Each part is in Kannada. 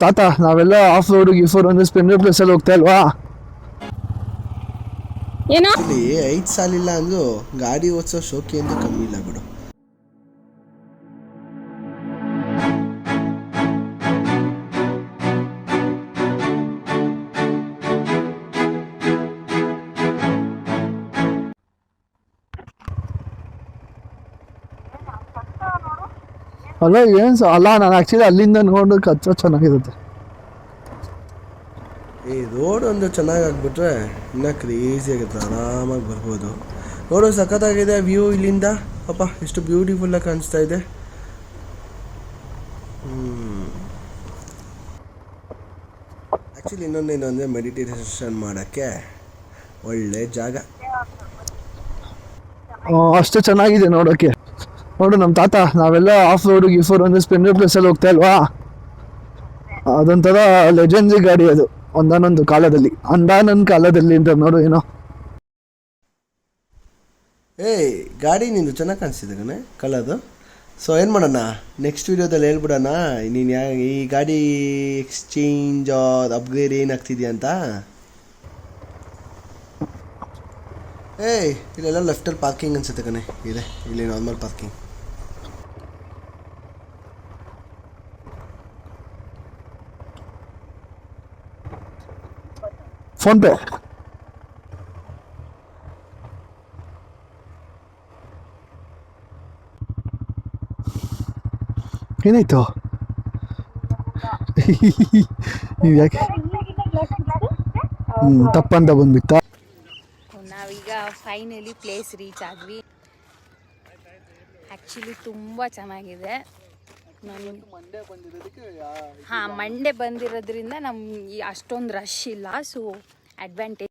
ತಾತ ನಾವೆಲ್ಲ ಆಫ್ ರೋಡ್ ಗಿಫೋರ್ ಅಂದ್ರೆ ಸ್ಪೆಂಡರ್ ಪ್ಲೇಸ್ ಅಲ್ಲಿ ಹೋಗ್ತಾ ಇಲ್ವಾ? ಏನೋ 5 ಸಾಲಿಲ್ಲ ಅಂದ್ರು ಗಾಡಿ ಓಡಿಸೋ ಶೋಕಿ ಎಂದು ಕಮ್ಮಿ ಇಲ್ಲ ಬಿಡು. ಅಲ್ಲ ಅಲ್ಲ ನಾನು ಆಕ್ಚುಲಿ ಅಲ್ಲಿಂದ ನೋಡೋಕೆ ಹಚ್ಚ ಚೆನ್ನಾಗಿರುತ್ತೆ. ಈ ರೋಡ್ ಒಂದು ಚೆನ್ನಾಗಿ ಆಗ್ಬಿಟ್ರೆ ಇನ್ನೂ ಕ್ರೇಜಿ ಆಗುತ್ತೆ, ಆರಾಮಾಗಿ ಬರ್ಬೋದು. ರೋಡು ಸಖತ್ತಾಗಿದೆ, ವ್ಯೂ ಇಲ್ಲಿಂದ ಅಪ್ಪ ಎಷ್ಟು ಬ್ಯೂಟಿಫುಲ್ಲಾಗಿ ಕಾಣಿಸ್ತಾ ಇದೆ. ಆ್ಯಕ್ಚುಲಿ ಇನ್ನೊಂದೇನು ಅಂದರೆ ಮೆಡಿಟೇಷನ್ ಮಾಡೋಕ್ಕೆ ಒಳ್ಳೆ ಜಾಗ. ಅಷ್ಟು ಚೆನ್ನಾಗಿದೆ ನೋಡೋಕೆ. ನೋಡು ನಮ್ಮ ತಾತ ನಾವೆಲ್ಲ ಆಫ್ ರೋಡ್ ಗಿಫೋರ್ ಅಂದ್ರೆ ಸ್ಪೆಂಡರ್ ಪ್ಲೇಸ್ ಅಲ್ಲಿ ಹೋಗ್ತಾ ಇಲ್ವಾ? ಅದೊಂಥರ ಲೆಜೆಂಡ್ರಿ ಗಾಡಿ ಅದು ಒಂದಾನೊಂದು ಕಾಲದಲ್ಲಿ, ಅಂದಾನೊಂದು ಕಾಲದಲ್ಲಿ ಅಂತ ನೋಡು ಏನೋ. ಗಾಡಿ ನಿಂದು ಚೆನ್ನಾಗಿ ಕಾಣಿಸ್ತಿದೆ ಕಣೆ ಕಲರ್ದು. ಸೊ ಏನು ಮಾಡೋಣ, ನೆಕ್ಸ್ಟ್ ವೀಡಿಯೋದಲ್ಲಿ ಹೇಳ್ಬಿಡೋಣ ನೀನು ಈ ಗಾಡಿ ಎಕ್ಸ್ಚೇಂಜ್ ಅಪ್ಗ್ರೇಡ್ ಏನಾಗ್ತಿದೆಯಾ ಅಂತ. ಇಲ್ಲೆಲ್ಲ ಲೆಫ್ಟಲ್ಲಿ ಪಾರ್ಕಿಂಗ್ ಅನ್ಸುತ್ತೆ ಕಣೆ, ಇದೆ ಇಲ್ಲಿ ನಾರ್ಮಲ್ ಪಾರ್ಕಿಂಗ್. ಫೋನ್ ಪೇ ಏನಾಯ್ತು? ನೀವು ಯಾಕೆ ತಪ್ಪಂತ ಬಂದ್ಬಿಟ್ಟ? ನಾವೀಗ ಫೈನಲಿ ಪ್ಲೇಸ್ ರೀಚ್ ಆದ್ವಿ. ಆ್ಯಕ್ಚುಲಿ ತುಂಬ ಚೆನ್ನಾಗಿದೆ. ಮಂಡೇ ಬಂದಿರೋದ್ರಿಂದ ನಮ್ಗೆ ಅಷ್ಟೊಂದು ರಶ್ ಇಲ್ಲ, ಸೊ ಅಡ್ವಾಂಟೇಜ್.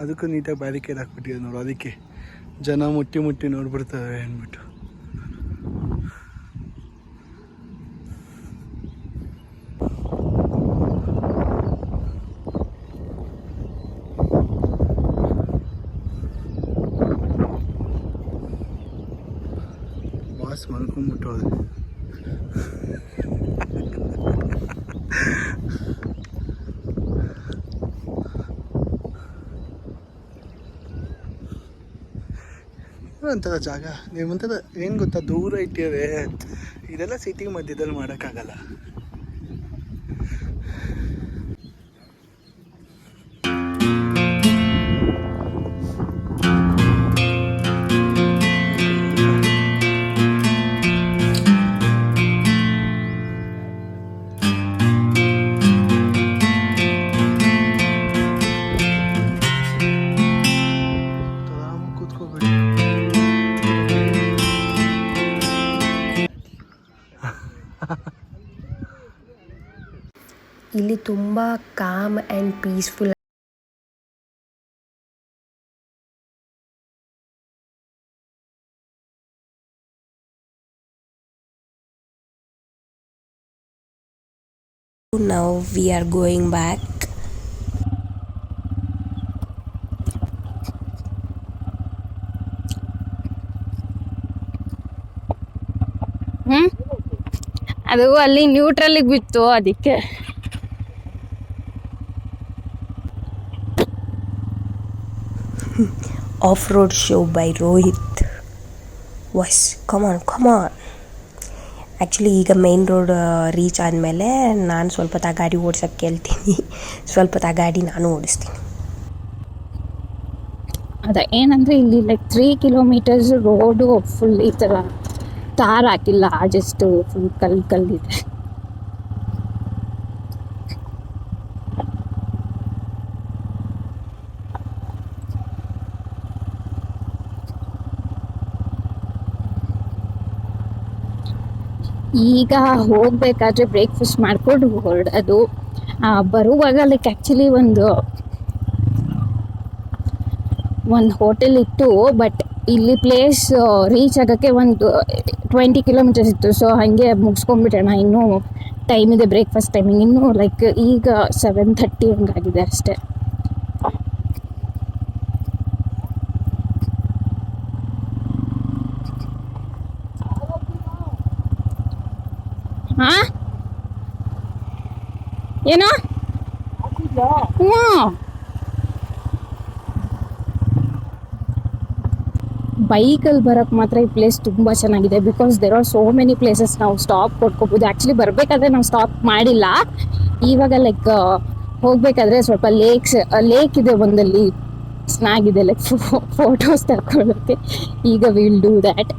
ಅದಕ್ಕೂ ನೀಟಾಗಿ ಬ್ಯಾರಿಕೇಡ್ ಹಾಕ್ಬಿಟ್ಟಿದೆ ನೋಡು, ಅದಕ್ಕೆ ಜನ ಮುಟ್ಟಿ ಮುಟ್ಟಿ ನೋಡ್ಬಿಡ್ತಾರೆ ಅಂದ್ಬಿಟ್ಟು. ಬಾಸ್ ಮಲ್ಕೊಂಡ್ಬಿಟ್ಟೋದೆ. ಒಂಥರ ಜಾಗ ಒಂಥರ ಏನು ಗೊತ್ತಾ, ದೂರ ಇಟ್ಟಿದೆ. ಇದೆಲ್ಲ ಸಿಟಿ ಮಧ್ಯದಲ್ಲಿ ಮಾಡೋಕ್ಕಾಗಲ್ಲ. ಇಲ್ಲಿ ತುಂಬ com and peaceful. Now we are going back. ಅದು ಅಲ್ಲಿ ನ್ಯೂಟ್ರಲ್ಲಿಗೆ ಬಿತ್ತು, ಅದಕ್ಕೆ Off-road show by Rohit. Was come on. Actually ಈಗ ಮೇನ್ ರೋಡ್ ರೀಚ್ ಆದಮೇಲೆ ನಾನು ಸ್ವಲ್ಪ ಹೊತ್ತು ಆ ಗಾಡಿ ಓಡ್ಸೋಕ್ಕೆ ಕೇಳ್ತೀನಿ. ಸ್ವಲ್ಪ ಹೊತ್ತು ಆ ಗಾಡಿ ನಾನು ಓಡಿಸ್ತೀನಿ. ಅದ ಏನಂದರೆ ಇಲ್ಲಿ ಲೈಕ್ 3 ಕಿಲೋಮೀಟರ್ಸ್ ರೋಡು ಫುಲ್ ಈ ಥರ ತಾರ್ ಹಾಕಿಲ್ಲ, ಜಸ್ಟ್ ಫುಲ್ ಕಲ್ಲಿದೆ. ಈಗ ಹೋಗಬೇಕಾದ್ರೆ ಬ್ರೇಕ್ಫಾಸ್ಟ್ ಮಾಡ್ಕೊಂಡು ಹೊರಡೋದು. ಬರುವಾಗ ಲೈಕ್ ಆ್ಯಕ್ಚುಲಿ ಒಂದು ಹೋಟೆಲ್ ಇತ್ತು, ಬಟ್ ಇಲ್ಲಿ ಪ್ಲೇಸ್ ರೀಚ್ ಆಗೋಕ್ಕೆ ಒಂದು 20 ಕಿಲೋಮೀಟರ್ಸ್ ಇತ್ತು. ಸೊ ಹಾಗೆ ಮುಗಿಸ್ಕೊಂಡ್ಬಿಟ್ಟೋಣ, ಇನ್ನೂ ಟೈಮ್ ಇದೆ, ಬ್ರೇಕ್ಫಾಸ್ಟ್ ಟೈಮಿಂಗ್ ಇನ್ನೂ ಲೈಕ್ ಈಗ 7:30 ಹಂಗಾಗಿದೆ ಅಷ್ಟೇ. ಹಾಂ ಏನೋ ಹ್ಞೂ ಬೈಕಲ್ಲಿ ಬರೋಕ್ಕೆ ಮಾತ್ರ ಈ ಪ್ಲೇಸ್ ತುಂಬ ಚೆನ್ನಾಗಿದೆ. Because there are so many places ನಾವು ಸ್ಟಾಪ್ ಕೊಟ್ಕೋಬೋದು. ಆ್ಯಕ್ಚುಲಿ ಬರಬೇಕಾದ್ರೆ ನಾವು ಸ್ಟಾಪ್ ಮಾಡಿಲ್ಲ. ಇವಾಗ ಲೈಕ್ ಹೋಗಬೇಕಾದ್ರೆ ಸ್ವಲ್ಪ ಲೇಕ್ ಇದೆ ಒಂದಲ್ಲಿ, ಚೆನ್ನಾಗಿದೆ ಲೈಕ್ ಫೋಟೋಸ್ ತಗೊಳ್ಳೋಕ್ಕೆ. ಈಗ ವಿಲ್ ಡೂ ದ್ಯಾಟ್.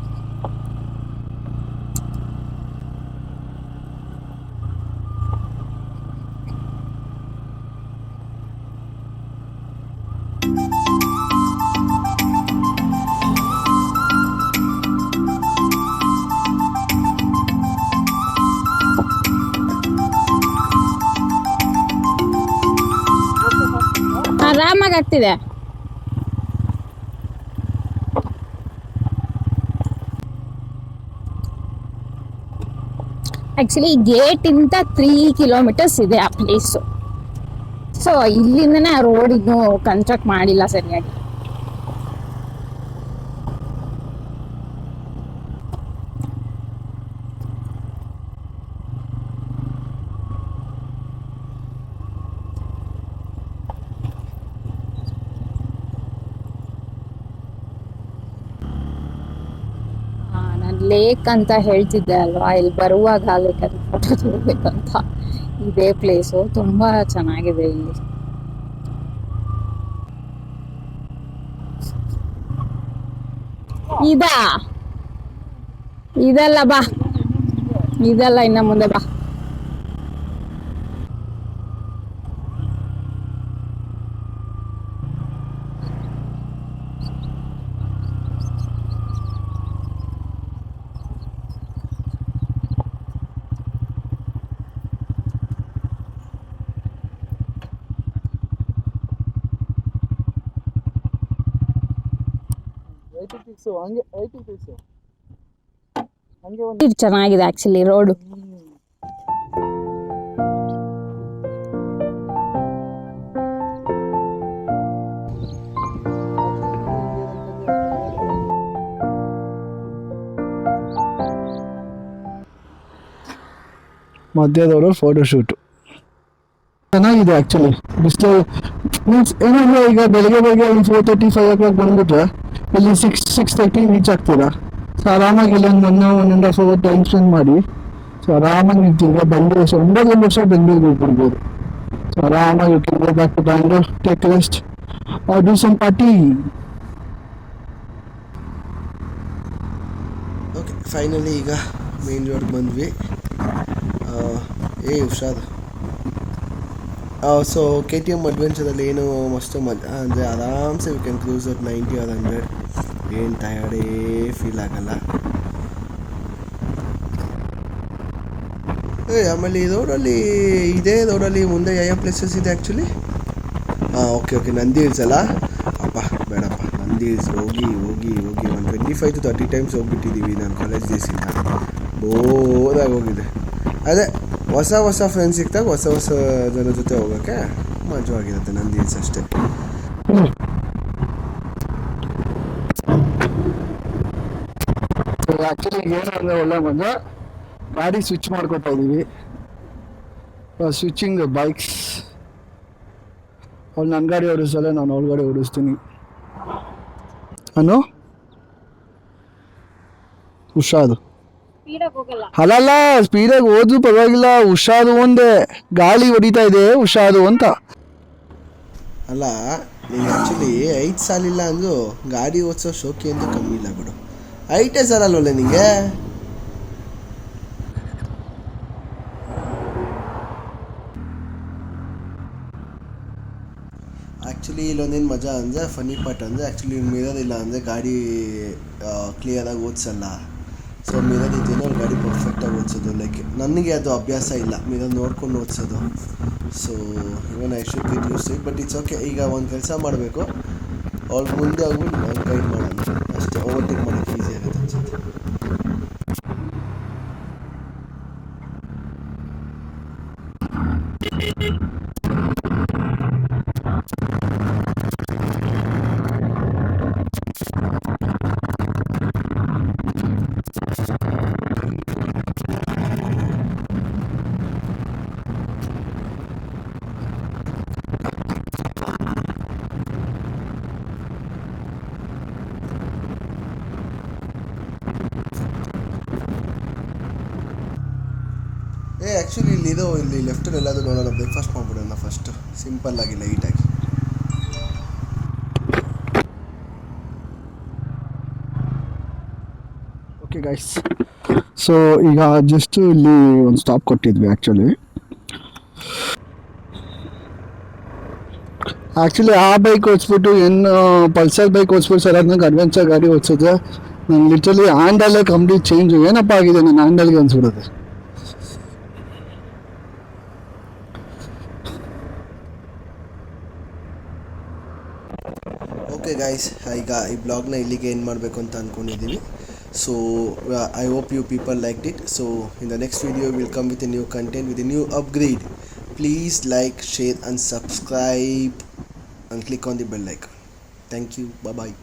ಆರಾಮಾಗಿ ಆಗ್ತಿದೆ. ಆ್ಯಕ್ಚುಲಿ ಗೇಟಿಂದ 3 ಕಿಲೋಮೀಟರ್ಸ್ ಇದೆ ಆ ಪ್ಲೇಸು. ಸೊ ಇಲ್ಲಿಂದನೇ ಆ ರೋಡ್ ಇನ್ನೂ ಕನ್ಸ್ಟ್ರಕ್ಟ್ ಮಾಡಿಲ್ಲ ಸರಿಯಾಗಿ. ಲೇಕ್ ಅಂತ ಹೇಳ್ತಿದ್ದೆ ಅಲ್ವಾ, ಇಲ್ಲಿ ಬರುವಾಗ ಲೇಕ್ ಅದು ಫೋಟೋ ತೆಗಿಬೇಕಂತ. ಇದೇ ಪ್ಲೇಸು ತುಂಬಾ ಚೆನ್ನಾಗಿದೆ ಇಲ್ಲಿ. ಇದಲ್ಲ ಬಾ, ಇದಲ್ಲ, ಇನ್ನ ಮುಂದೆ ಬಾ. ಇದು ಚೆನ್ನಾಗಿದೆ ಆಕ್ಚುಲಿ ರೋಡು. ಮಧ್ಯದವರು ಫೋಟೋ ಶೂಟ್ ಚೆನ್ನಾಗಿದೆ ಆಕ್ಚುಲಿ. ಬಿಸಿಲು ಮೀನ್ಸ್ ಏನಂದ್ರೆ ಈಗ ಬೆಳಗ್ಗೆ 4:30 5 o'clock ಬಂದ್ಬಿಟ್ರೆ ಇಲ್ಲಿ 6:30 ರೀಚ್ ಆಗ್ತೀರಾ. ಸೊ ಆರಾಮಾಗಿ ಇಲ್ಲಿ ಒಂದು 1.5 hour ಟೈಮ್ ಸ್ಪೆಂಡ್ ಮಾಡಿ ಸೊ ಆರಾಮಾಗಿ ನಿಂತಿದ್ರೆ ಬೆಂಗಳೂರು 9 ವರ್ಷ ಬೆಂಗಳೂರಿಗೆ ಹೋಗ್ಬಿಡ್ಬೋದು. ಸೊ ಆರಾಮಾಗಿ go back to Bangalore, take rest or do some party. Okay, finally ಈಗ ಮೇನ್ ರೋಡ್ ಬಂದ್ವಿ. ಹುಷಾರು. ಸೊ KTM ಅಡ್ವೆಂಚರಲ್ಲಿ ಏನು ಮಸ್ತು ಮಜಾ ಅಂದರೆ ಆರಾಮ್ಸೆ we can cruise at 90 or 100. ಏನು ಟಯರ್ಡೇ ಫೀಲ್ ಆಗಲ್ಲ. ಆಮೇಲೆ ಈ ರೋಡಲ್ಲಿ ಇದೇ ರೋಡಲ್ಲಿ ಮುಂದೆ ಯಾವ ಪ್ಲೇಸಸ್ ಇದೆ ಆ್ಯಕ್ಚುಲಿ? ಓಕೆ ನಂದಿ ಹಿಲ್ಸ್ ಅಲ್ಲ? ಅಪ್ಪ ಬೇಡಪ್ಪ, ನಂದಿ ಹಿಲ್ಸ್ ಹೋಗಿ 25 to 30 times ಹೋಗ್ಬಿಟ್ಟಿದ್ದೀವಿ ನಾನು ಕಾಲೇಜ್ ಡೇಸಿಂದ. ಬೋರಾಗಿ ಹೋಗಿದೆ. ಅದೇ ಹೊಸ ಫ್ರೆಂಡ್ಸ್ ಸಿಕ್ತಾಗ ಹೊಸ ಜನ ಜೊತೆ ಹೋಗೋಕ್ಕೆ ಮಜವಾಗಿರುತ್ತೆ ನಂದಿ ಹಿಲ್ಸ್ ಅಷ್ಟೇ. ಆ್ಯಕ್ಚುಲಿ ಏನಂದರೆ ಒಳ್ಳೆ ಮಜಾ. ಗಾಡಿ ಸ್ವಿಚ್ ಮಾಡ್ಕೊತಾ ಇದ್ದೀವಿ. Switching bikes. ಅವ್ಳು ನನ್ನ ಗಾಡಿ ಓಡಿಸಲ್ಲ, ನಾನು ಅವಳ ಗಾಡಿ ಓಡಿಸ್ತೀನಿ. ಅನು ಹುಷಾರು. ಸ್ಪೀಡಾಗಿ ಹೋಗಲ್ಲ. ಅಲ್ಲಲ್ಲ, ಸ್ಪೀಡಾಗಿ ಹೋದ್ರೂ ಪರವಾಗಿಲ್ಲ, ಹುಷಾರು ಒಂದೇ. ಗಾಳಿ ಹೊಡಿತಾ ಇದೆ, ಹುಷಾರು ಅಂತ. ಅಲ್ಲ ನೀನು ಆ್ಯಕ್ಚುಲಿ 5 ಸಾಲಿಲ್ಲ ಅಂದರೂ ಗಾಡಿ ಓಡಿಸೋ ಶೋಕಿ ಅಂತೂ ಕಮ್ಮಿ ಇಲ್ಲ ಬಿಡು. 8 ಸಾಲಲ್ವಲ್ಲ ನಿಂಗೆ? ಆ್ಯಕ್ಚುಲಿ ಇಲ್ಲೊಂದೇನು ಮಜಾ ಅಂದರೆ, ಫನಿ ಪಾರ್ಟ್ ಅಂದರೆ ಆ್ಯಕ್ಚುಲಿ ಮಿರರ್ ಇಲ್ಲ ಅಂದರೆ ಗಾಡಿ ಕ್ಲಿಯರಾಗಿ ಓಡಿಸಲ್ಲ. ಸೊ ಮಿರರ್ ಇದ್ದೇನೋ ಗಾಡಿ ಪರ್ಫೆಕ್ಟಾಗಿ ಓಡಿಸೋದು. ಲೈಕ್ ನನಗೆ ಅದು ಅಭ್ಯಾಸ ಇಲ್ಲ ಮಿರರ್ ನೋಡ್ಕೊಂಡು ಓಡಿಸೋದು. So even I should get use it, but it's okay. ಈಗ ಒಂದು ಕೆಲಸ ಮಾಡಬೇಕು, ಅವ್ಳಿಗೆ ಮುಂದೆ ಹೋಗ್ಬಿಟ್ಟು ನಾನು ಗೈಡ್ ಮಾಡೋಣ ಅಷ್ಟೇ. ಓವರ್ಟೇಕ್ ಮಾಡೋಕ್ಕೆ ಈಸಿ ಆಗುತ್ತೆ ಅನ್ಸುತ್ತೆ. ಆ್ಯಕ್ಚುಲಿ ಇಲ್ಲಿ ಲೆಫ್ಟಲ್ಲಿ ಎಲ್ಲಾದರೂ ನೋಡೋಣ, ಬ್ರೇಕ್ಫಾಸ್ಟ್ ಮಾಡ್ಬಿಡೋಣ ಫಸ್ಟು, ಸಿಂಪಲ್ಲಾಗಿ ಲೈಟಾಗಿ. ಓಕೆ ಗೈಸ್, ಸೊ ಈಗ ಜಸ್ಟ್ ಇಲ್ಲಿ ಒಂದು ಸ್ಟಾಪ್ ಕೊಟ್ಟಿದ್ವಿ. ಆ್ಯಕ್ಚುಲಿ ಆ ಬೈಕ್ ಓಡಿಸ್ಬಿಟ್ಟು ಏನು ಪಲ್ಸರ್ ಬೈಕ್ ಓಡಿಸ್ಬಿಟ್ಟು ಸರ್ ನಂಗೆ ಅಡ್ವೆಂಚರ್ ಗಾಡಿ ಓಡಿಸಿದ್ರೆ ನಂಗೆ ಲಿಟ್ರಲಿ ಹ್ಯಾಂಡಲ್ಲೇ ಕಂಪ್ಲೀಟ್ ಚೇಂಜ್. ಏನಪ್ಪ ಆಗಿದೆ ನನ್ನ ಹ್ಯಾಂಡಲ್ಗೆ ಅನ್ಸ್ಬಿಡುತ್ತೆ. ಓಕೆ ಗೈಸ್, ಈಗ ಈ ಬ್ಲಾಗ್ನ ಇಲ್ಲಿಗೆ ಏನು ಮಾಡಬೇಕು ಅಂತ ಅಂದ್ಕೊಂಡಿದ್ದೀವಿ. So I hope you people liked it. So in the next video will come with a new content, with a new upgrade. Please like, share and subscribe and click on the bell icon. Thank you. Bye bye.